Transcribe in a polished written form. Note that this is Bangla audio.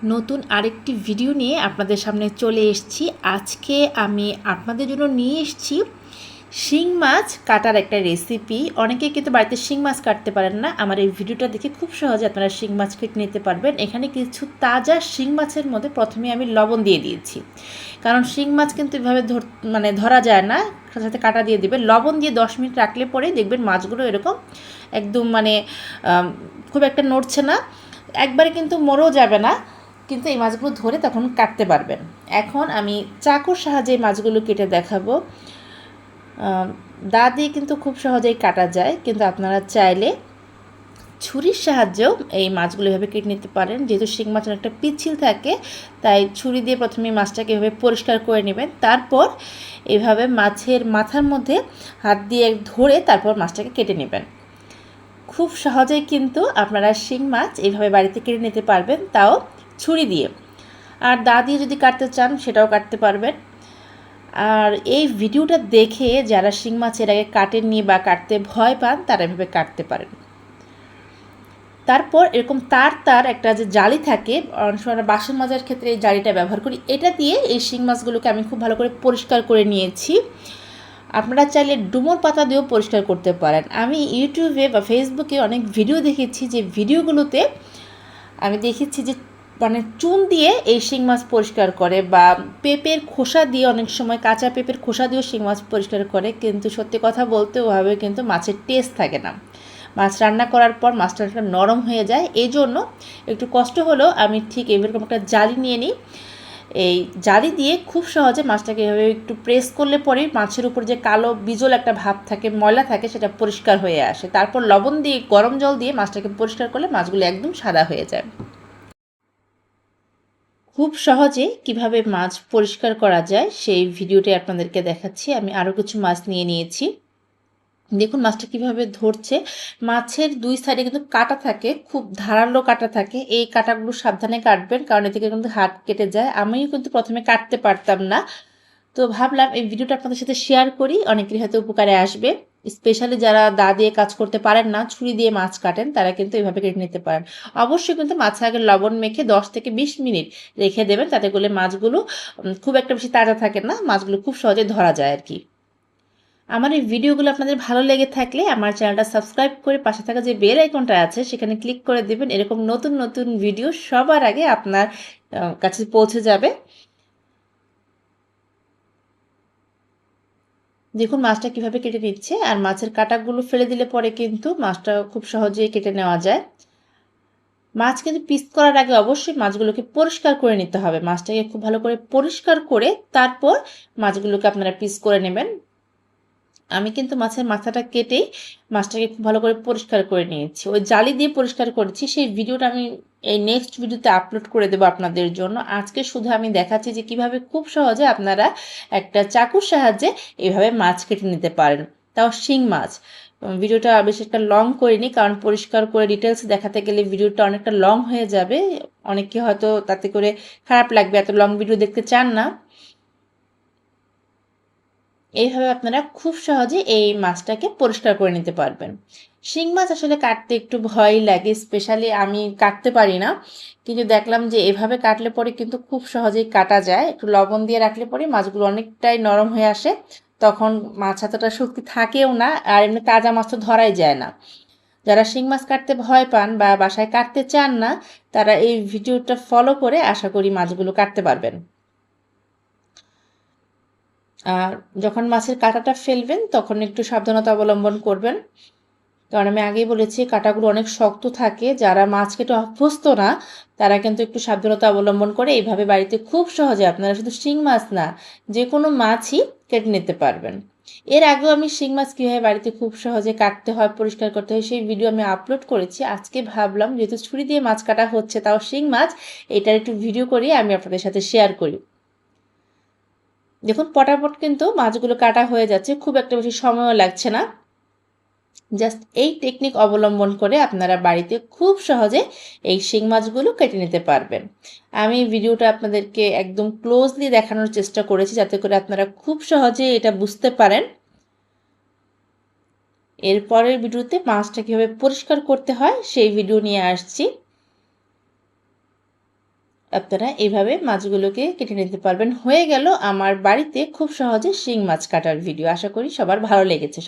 নতুন আরেকটি ভিডিও নিয়ে আপনাদের সামনে চলে এসেছি। আজকে আমি আপনাদের জন্য নিয়ে এসেছি শিং মাছ কাটার একটা রেসিপি। অনেকে কিন্তু বাড়িতে শিং মাছ কাটতে পারেন না। আমার এই ভিডিওটা দেখে খুব সহজে আপনারা শিং মাছ কেটে নিতে পারবেন। এখানে কিছু তাজা শিং মাছের মধ্যে প্রথমে আমি লবণ দিয়ে দিয়েছি, কারণ শিং মাছ কিন্তু এভাবে ধরা যায় না, সাথে কাটা দিয়ে দিবেন। লবণ দিয়ে 10 মিনিট রাখলে পরেই দেখবেন মাছগুলো এরকম একদম খুব একটা নড়ছে না, একবারে কিন্তু মরেও যাবে না, কিন্তু এই মাছগুলো ধরে তখন কাটতে পারবেন। এখন আমি চাকুর সাহায্যে এই মাছগুলো কেটে দেখাবো। দা দিয়ে কিন্তু খুব সহজেই কাটা যায়, কিন্তু আপনারা চাইলে ছুরির সাহায্যেও এই মাছগুলো এভাবে কেটে নিতে পারেন। যেহেতু শিং মাছ অনেকটা পিচ্ছিল থাকে, তাই ছুরি দিয়ে প্রথমে মাছটাকে এভাবে পরিষ্কার করে নেবেন। তারপর এভাবে মাছের মাথার মধ্যে হাত দিয়ে ধরে তারপর মাছটাকে কেটে নেবেন। খুব সহজেই কিন্তু আপনারা শিং মাছ এইভাবে বাড়িতে কেটে নিতে পারবেন, তাও ছুরি দিয়ে। আর দা দিয়ে যদি কাটতে চান সেটাও কাটতে পারবেন। আর এই ভিডিওটা দেখে যারা শিং মাছ এর আগে কাটেননি বা কাটতে ভয় পান, তারা এভাবে কাটতে পারেন। তারপর এরকম তার একটা যে জালি থাকে, অনেক সময় বাসন মাজার ক্ষেত্রে এই জালিটা ব্যবহার করি, এটা দিয়ে এই শিং মাছগুলোকে আমি খুব ভালো করে পরিষ্কার করে নিয়েছি। আপনারা চাইলে ডুমুর পাতা দিয়েও পরিষ্কার করতে পারেন। আমি ইউটিউবে বা ফেসবুকে অনেক ভিডিও দেখেছি, যে ভিডিওগুলোতে আমি দেখেছি যে চুন দিয়ে এই শিং মাছ পরিষ্কার করে, বা পেঁপের খোসা দিয়ে, অনেক সময় কাঁচা পেঁপের খোসা দিয়েও শিং মাছ পরিষ্কার করে, কিন্তু সত্যি কথা বলতে ওভাবে কিন্তু মাছের টেস্ট থাকে না। মাছ রান্না করার পর মাছটা নরম হয়ে যায়। এই জন্য একটু কষ্ট হলেও আমি ঠিক এরকম একটা জালি নিয়ে নিই। এই জালি দিয়ে খুব সহজে মাছটাকে এভাবে একটু প্রেস করলে পরেই মাছের উপর যে কালো বিজল একটা ভাব থাকে, ময়লা থাকে, সেটা পরিষ্কার হয়ে আসে। তারপর লবণ দিয়ে গরম জল দিয়ে মাছটাকে পরিষ্কার করলে মাছগুলো একদম সাদা হয়ে যায়। খুব সহজে কিভাবে মাছ পরিষ্কার করা যায় সেই ভিডিওটি আপনাদেরকে দেখাচ্ছি। আমি আরও কিছু মাছ নিয়ে নিয়েছি। দেখুন মাছটা কিভাবে ধরছে। মাছের দুই সাইডে কিন্তু কাটা থাকে, খুব ধারালো কাটা থাকে। এই কাটাগুলো সাবধানে কাটবেন, কারণ এ থেকে কিন্তু হাত কেটে যায়। আমিও কিন্তু প্রথমে কাটতে পারতাম না, তো ভাবলাম এই ভিডিওটা আপনাদের সাথে শেয়ার করি, অনেকেরই হয়তো উপকারে আসবে। স্পেশালি যারা দা দিয়ে কাজ করতে পারেন না, ছুরি দিয়ে মাছ কাটেন, তারা কিন্তু এইভাবে কেটে নিতে পারেন। অবশ্যই কিন্তু মাছে আগে লবণ মেখে 10 থেকে 20 মিনিট রেখে দেবেন, তাতে করে মাছগুলো খুব একটা বেশি তাজা থাকে না, মাছগুলো খুব সহজে ধরা যায় আর কি। আমার এই ভিডিওগুলো আপনাদের ভালো লেগে থাকলে আমার চ্যানেলটা সাবস্ক্রাইব করে পাশে থাকা যে বেল আইকনটা আছে সেখানে ক্লিক করে দেবেন। এরকম নতুন নতুন ভিডিও সবার আগে আপনার কাছে পৌঁছে যাবে। দেখুন মাছটা কিভাবে কেটে নিচ্ছে, আর মাছের কাঁটাগুলো ফেলে দিলে পরে কিন্তু মাছটা খুব সহজেই কেটে নেওয়া যায়। মাছ কিন্তু পিস করার আগে অবশ্যই মাছগুলোকে পরিষ্কার করে নিতে হবে। মাছটাকে খুব ভালো করে পরিষ্কার করে তারপর মাছগুলোকে আপনারা পিস করে নেবেন। আমি কিন্তু মাছের মাথাটা কেটেই মাছটাকে খুব ভালো করে পরিষ্কার করে নিয়েছি। ওই জালি দিয়ে পরিষ্কার করেছি, সেই ভিডিওটা আমি এই নেক্সট ভিডিওতে আপলোড করে দেবো আপনাদের জন্য। আজকে শুধু আমি দেখাচ্ছি যে কিভাবে খুব সহজে আপনারা একটা চাকুর সাহায্যে এভাবে মাছ কেটে নিতে পারেন, তাও শিং মাছ। ভিডিওটা বেশ একটা লং করিনি, কারণ পরিষ্কার করে ডিটেলস দেখাতে গেলে ভিডিওটা অনেকটা লং হয়ে যাবে। অনেকে হয়তো তাতে করে খারাপ লাগবে, এত লং ভিডিও দেখতে চান না। এইভাবে আপনারা খুব সহজে এই মাছটাকে পরিষ্কার করে নিতে পারবেন। শিং মাছ আসলে কাটতে একটু ভয়ই লাগে, স্পেশালি আমি কাটতে পারি না, কিন্তু দেখলাম যে এভাবে কাটলে পরে কিন্তু খুব সহজেই কাটা যায়। একটু লবণ দিয়ে রাখলে পরে মাছগুলো অনেকটাই নরম হয়ে আসে, তখন মাছ এতটা শক্তি থাকেও না, আর এমনি তাজা মাছ তো ধরাই যায় না। যারা শিং মাছ কাটতে ভয় পান বা বাসায় কাটতে চান না, তারা এই ভিডিওটা ফলো করে আশা করি মাছগুলো কাটতে পারবেন। আর যখন মাছের কাঁটাটা ফেলবেন তখন একটু সাবধানতা অবলম্বন করবেন, কারণ আমি আগেই বলেছি কাঁটাগুলো অনেক শক্ত থাকে। যারা মাছ কেটে অভ্যস্ত না, তারা কিন্তু একটু সাবধানতা অবলম্বন করে এইভাবে বাড়িতে খুব সহজে আপনারা শুধু শিং মাছ না, যে কোনো মাছই কেটে নিতে পারবেন। এর আগেও আমি শিং মাছ কীভাবে বাড়িতে খুব সহজে কাটতে হয়, পরিষ্কার করতে হয়, সেই ভিডিও আমি আপলোড করেছি। আজকে ভাবলাম যেহেতু ছুরি দিয়ে মাছ কাটা হচ্ছে, তাও শিং মাছ, এটার একটু ভিডিও করিয়ে আমি আপনাদের সাথে শেয়ার করি। দেখুন পটাপট কিন্তু মাছগুলো কাটা হয়ে যাচ্ছে, খুব একটা বেশি সময়ও লাগছে না। জাস্ট এই টেকনিক অবলম্বন করে আপনারা বাড়িতে খুব সহজে এই শিং মাছগুলো কেটে নিতে পারবেন। আমি ভিডিওটা আপনাদেরকে একদম ক্লোজলি দেখানোর চেষ্টা করেছি, যাতে করে আপনারা খুব সহজে এটা বুঝতে পারেন। এরপরের ভিডিওতে মাছটা কীভাবে পরিষ্কার করতে হয় সেই ভিডিও নিয়ে আসছি। আপনারা এইভাবে মাছগুলোকে কেটে নিতে পারবেন। হয়ে গেল আমার বাড়িতে খুব সহজে শিং মাছ কাটার ভিডিও। আশা করি সবার ভালো লেগেছে।